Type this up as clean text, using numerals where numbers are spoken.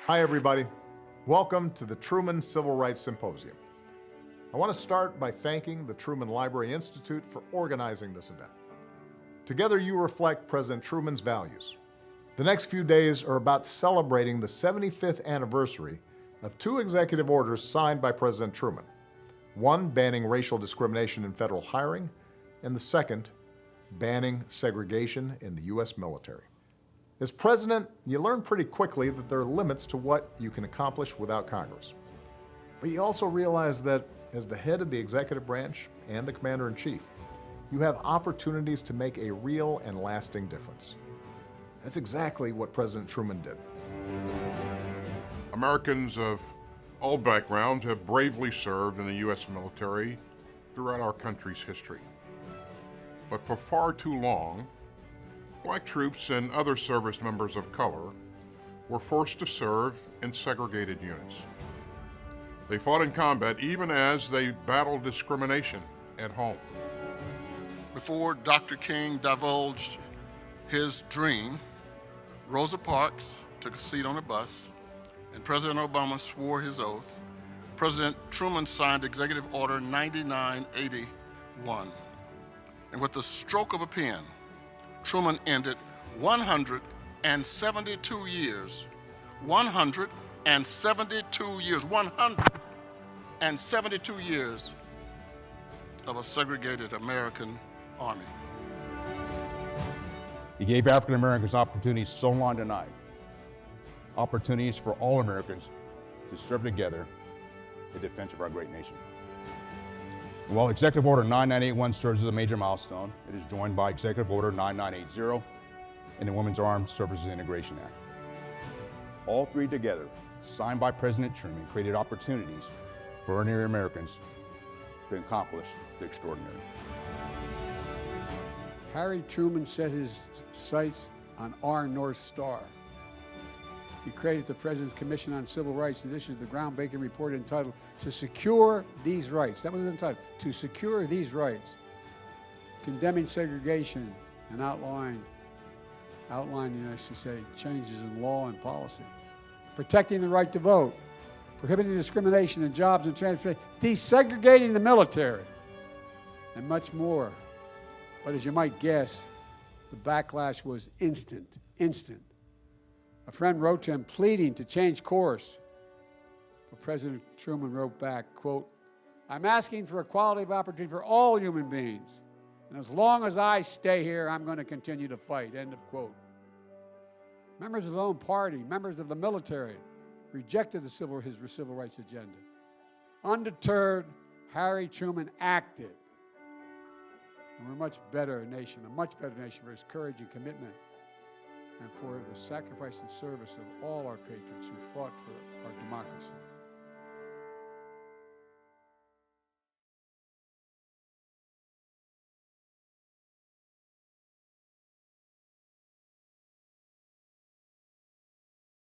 Hi, everybody. Welcome to the Truman Civil Rights Symposium. I want to start by thanking the Truman Library Institute for organizing this event. Together, you reflect President Truman's values. The next few days are about celebrating the 75th anniversary of two executive orders signed by President Truman. One banning racial discrimination in federal hiring, and the second banning segregation in the U.S. military. As president, you learn pretty quickly that there are limits to what you can accomplish without Congress. But you also realize that as the head of the executive branch and the commander-in-chief, you have opportunities to make a real and lasting difference. That's exactly what President Truman did. Americans of all backgrounds have bravely served in the U.S. military throughout our country's history. But for far too long, black troops and other service members of color were forced to serve in segregated units. They fought in combat even as they battled discrimination at home. Before Dr. King divulged his dream, Rosa Parks took a seat on a bus, and President Obama swore his oath. President Truman signed Executive Order 9981. And with the stroke of a pen, Truman ended 172 years, 172 years of a segregated American army. He gave African Americans opportunities so long denied. Opportunities for all Americans to serve together in defense of our great nation. While Executive Order 9981 serves as a major milestone, it is joined by Executive Order 9980 and the Women's Armed Services Integration Act. All three together, signed by President Truman, created opportunities for ordinary Americans to accomplish the extraordinary. Harry Truman set his sights on our North Star. He created the President's Commission on Civil Rights and issued the groundbreaking report entitled, "To Secure These Rights." That was entitled, "To Secure These Rights," condemning segregation and outlining, I should say, changes in law and policy, protecting the right to vote, prohibiting discrimination in jobs and transportation, desegregating the military, and much more. But as you might guess, the backlash was instant. A friend wrote to him pleading to change course. But President Truman wrote back, quote, "I'm asking for equality of opportunity for all human beings. And as long as I stay here, I'm going to continue to fight," end of quote. Members of his own party, members of the military, rejected his civil rights agenda. Undeterred, Harry Truman acted. And we're a much better nation for his courage and commitment, and for the sacrifice and service of all our patriots who fought for our democracy.